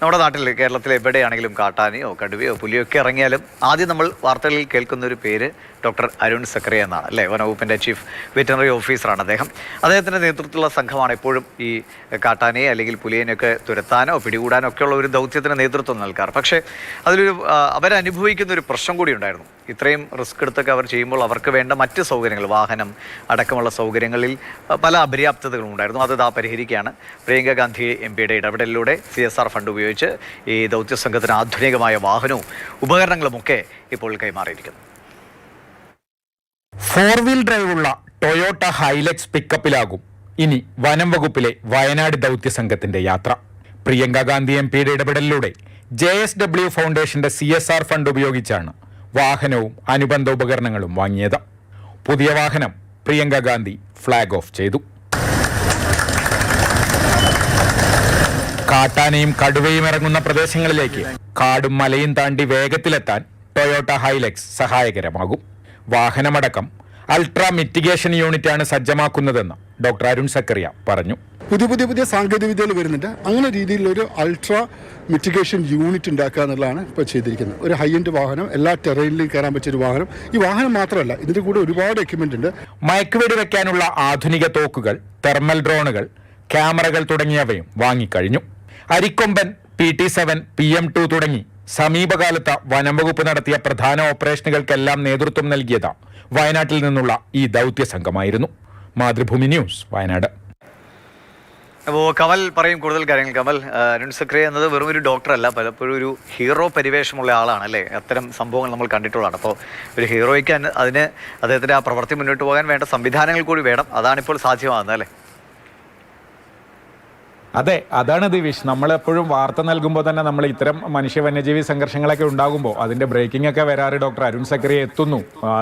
നമ്മുടെ നാട്ടിൽ കേരളത്തിൽ എവിടെയാണെങ്കിലും കാട്ടാനയോ കടുവയോ പുലിയോ ഒക്കെ ഇറങ്ങിയാലും ആദ്യം നമ്മൾ വാർത്തകളിൽ കേൾക്കുന്ന ഒരു പേര് ഡോക്ടർ അരുൺ സക്കറിയ എന്നാണ് അല്ലേ. വനവകുപ്പിൻ്റെ ചീഫ് വെറ്ററിനറി ഓഫീസറാണ് അദ്ദേഹത്തിൻ്റെ നേതൃത്വത്തിലുള്ള സംഘമാണ് എപ്പോഴും ഈ കാട്ടാനയെ അല്ലെങ്കിൽ പുലിയേനെയൊക്കെ തുരത്താനോ പിടികൂടാനോ ഒക്കെയുള്ള ഒരു ദൗത്യത്തിന് നേതൃത്വം നൽകാറ്. പക്ഷേ അതിലൊരു അവരനുഭവിക്കുന്ന ഒരു പ്രശ്നം കൂടി ഉണ്ടായിരുന്നു. ഇത്രയും റിസ്ക് എടുത്തൊക്കെ അവർ ചെയ്യുമ്പോൾ അവർക്ക് വേണ്ട മറ്റ് സൗകര്യങ്ങൾ, വാഹനം അടക്കമുള്ള സൗകര്യങ്ങളിൽ പല അപര്യാപ്തതകളും ഉണ്ടായിരുന്നു. അത് പരിഹരിക്കുകയാണ് പ്രിയങ്ക ഗാന്ധി എംപിയുടെ ഇടപെടലിലൂടെ CSR ഫണ്ട് ഉപയോഗിച്ച് ഈ ദൗത്യ സംഘത്തിന് ആധുനികമായ വാഹനവും ഉപകരണങ്ങളുമൊക്കെ ഇപ്പോൾ കൈമാറിയിരിക്കുന്നു. 4-വീൽ ഡ്രൈവുള്ള ടൊയോട്ട ഹൈലക്സ് പിക്കപ്പിലാകും ഇനി വനം വകുപ്പിലെ വയനാട് ദൗത്യ സംഘത്തിന്റെ യാത്ര. പ്രിയങ്ക ഗാന്ധി എംപിയുടെ ഇടപെടലിലൂടെ JSW ഫൗണ്ടേഷന്റെ CSR ഫണ്ട് ഉപയോഗിച്ചാണ് വാഹനവും അനുബന്ധ ഉപകരണങ്ങളും വാങ്ങിയത്. പുതിയ വാഹനം പ്രിയങ്ക ഗാന്ധി ഫ്ളാഗ് ഓഫ് ചെയ്തു. കാട്ടാനയും കടുവയും ഇറങ്ങുന്ന പ്രദേശങ്ങളിലേക്ക് കാടും മലയും താണ്ടി വേഗത്തിലെത്താൻ ടൊയോട്ട ഹൈലക്സ് സഹായകരമാകും. വാഹനമടക്കം അൾട്രാ മിറ്റിഗേഷൻ യൂണിറ്റാണ് സജ്ജമാക്കുന്നതെന്ന് ഡോക്ടർ അരുൺ സക്കറിയ പറഞ്ഞു. പുതിയ സാങ്കേതിക വിദ്യകൾ വരുന്നുണ്ട്. അങ്ങനെ രീതിയിലൊരു അൾട്രാ മിറ്റിഗേഷൻ യൂണിറ്റ് ഉണ്ടാക്കുക എന്നുള്ളതാണ് ഇപ്പോൾ ചെയ്തിരിക്കുന്നത്. ഒരു ഹൈ എൻഡ് വാഹനം, എല്ലാ ടെറൈനിലും കയറാൻ പറ്റിയൊരു വാഹനം. ഈ വാഹനം മാത്രമല്ല, ഇതിൻ്റെ കൂടെ ഒരുപാട് എക്യുപ്മെന്റ് ഉണ്ട്. മയക്കുവെടി വെക്കാനുള്ള ആധുനിക തോക്കുകൾ, തെർമൽ ഡ്രോണുകൾ, ക്യാമറകൾ തുടങ്ങിയവയും വാങ്ങിക്കഴിഞ്ഞു. അരിക്കൊമ്പൻ, PT-7, PM2 തുടങ്ങി സമീപകാലത്ത് വനംവകുപ്പ് നടത്തിയ പ്രധാന ഓപ്പറേഷനുകൾക്കെല്ലാം നേതൃത്വം നൽകിയത് വയനാട്ടിൽ നിന്നുള്ള ഈ ദൗത്യ സംഘമായിരുന്നു. മാതൃഭൂമി ന്യൂസ്, വയനാട്. അപ്പോൾ കമൽ പറയും കൂടുതൽ കാര്യങ്ങൾ. കമൽ, അരുൺ സക്കറിയ എന്നത് വെറും ഒരു ഡോക്ടറല്ല, പലപ്പോഴും ഒരു ഹീറോ പരിവേഷമുള്ള ആളാണ് അല്ലേ. അത്തരം സംഭവങ്ങൾ നമ്മൾ കണ്ടിട്ടുള്ളതാണ്. അപ്പോൾ ഒരു ഹീറോയ്ക്ക് അതിന് അദ്ദേഹത്തിൻ്റെ ആ പ്രവൃത്തി മുന്നോട്ട് പോകാൻ വേണ്ട സംവിധാനങ്ങൾ കൂടി വേണം. അതാണിപ്പോൾ സാധ്യമാകുന്നത് അല്ലേ. അതെ, അതാണ് ദിവിഷ്. നമ്മളെപ്പോഴും വാർത്ത നൽകുമ്പോൾ തന്നെ നമ്മൾ ഇത്തരം മനുഷ്യ വന്യജീവി സംഘർഷങ്ങളൊക്കെ ഉണ്ടാകുമ്പോൾ അതിന്റെ ബ്രേക്കിംഗ് ഒക്കെ വരാറ് ഡോക്ടർ അരുൺ സക്കറിയ എത്തുന്നു.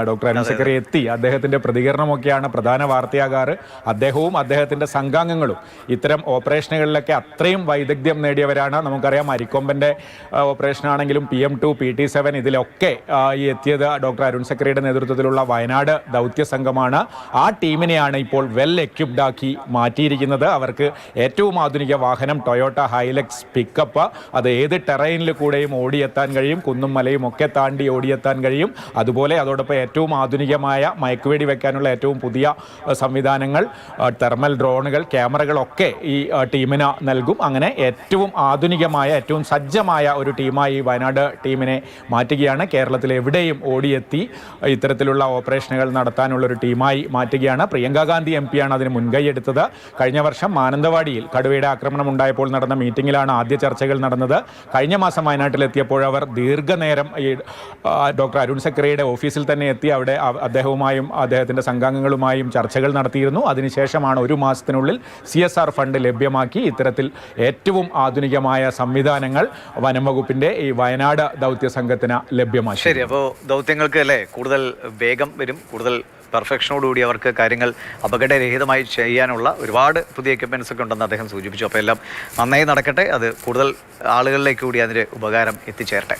ഡോക്ടർ അരുൺ സക്കറിയ എത്തി, അദ്ദേഹത്തിന്റെ പ്രതികരണമൊക്കെയാണ് പ്രധാന വാർത്തയാകാറ്. അദ്ദേഹവും അദ്ദേഹത്തിന്റെ സംഘാംഗങ്ങളും ഇത്തരം ഓപ്പറേഷനുകളിലൊക്കെ അത്രയും വൈദഗ്ധ്യം നേടിയവരാണ്. നമുക്കറിയാം, അരിക്കൊമ്പന്റെ ഓപ്പറേഷനാണെങ്കിലും PM2, PT-7 ഇതിലൊക്കെ ഈ എത്തിയത് ഡോക്ടർ അരുൺ സക്കറിയയുടെ നേതൃത്വത്തിലുള്ള വയനാട് ദൗത്യ സംഘമാണ്. ആ ടീമിനെയാണ് ഇപ്പോൾ വെൽ എക്യുപ്ഡ് ആക്കി മാറ്റിയിരിക്കുന്നത്. അവർക്ക് ഏറ്റവും ആധുനിക വാഹനം ടൊയോട്ട ഹൈലക്സ് പിക്കപ്പ്, അത് ഏത് ടെറൈനിൽ കൂടെയും ഓടിയെത്താൻ കഴിയും. കുന്നും മലയും ഒക്കെ താണ്ടി ഓടിയെത്താൻ കഴിയും. അതുപോലെ അതോടൊപ്പം ഏറ്റവും ആധുനികമായ മയക്കുവെടി വെക്കാനുള്ള ഏറ്റവും പുതിയ സംവിധാനങ്ങൾ, തെർമൽ ഡ്രോണുകൾ, ക്യാമറകളൊക്കെ ഈ ടീമിന് നൽകും. അങ്ങനെ ഏറ്റവും ആധുനികമായ, ഏറ്റവും സജ്ജമായ ഒരു ടീമായി വയനാട് ടീമിനെ മാറ്റുകയാണ്. കേരളത്തിൽ എവിടെയും ഓടിയെത്തി ഇത്തരത്തിലുള്ള ഓപ്പറേഷനുകൾ നടത്താനുള്ളൊരു ടീമായി മാറ്റുകയാണ്. പ്രിയങ്ക ഗാന്ധി MP അതിന് മുൻകൈയെടുത്തത്. കഴിഞ്ഞ വർഷം മാനന്തവാടിയിൽ കടുവയുടെ ആക്രമണം ഉണ്ടായപ്പോൾ നടന്ന മീറ്റിംഗിലാണ് ആദ്യ ചർച്ചകൾ നടന്നത്. കഴിഞ്ഞ മാസം വയനാട്ടിലെത്തിയപ്പോൾ അവർ ദീർഘനേരം ഈ ഡോക്ടർ അരുൺ സക്കറിയയുടെ ഓഫീസിൽ തന്നെ എത്തി അവിടെ അദ്ദേഹവുമായും അദ്ദേഹത്തിൻ്റെ സംഘാംഗങ്ങളുമായും ചർച്ചകൾ നടത്തിയിരുന്നു. അതിനുശേഷമാണ് ഒരു മാസത്തിനുള്ളിൽ CSR ഫണ്ട് ലഭ്യമാക്കി ഇത്തരത്തിൽ ഏറ്റവും ആധുനികമായ സംവിധാനങ്ങൾ വനംവകുപ്പിൻ്റെ ഈ വയനാട് ദൗത്യ സംഘത്തിന് ലഭ്യമാക്കി. ശരി, അപ്പോൾ ദൗത്യങ്ങൾക്ക് അല്ലേ കൂടുതൽ വേഗം വരും, കൂടുതൽ പെർഫെക്ഷനോടുകൂടി അവർക്ക് കാര്യങ്ങൾ അപകടരഹിതമായി ചെയ്യാനുള്ള ഒരുപാട് പുതിയ എക്യുപ്മെൻറ്റ്സ് ഒക്കെ ഉണ്ടെന്ന് അദ്ദേഹം സൂചിപ്പിച്ചു. അപ്പോൾ എല്ലാം നന്നായി നടക്കട്ടെ, അത് കൂടുതൽ ആളുകളിലേക്ക് കൂടി അതിൻ്റെ ഉപകാരം എത്തിച്ചേരട്ടെ.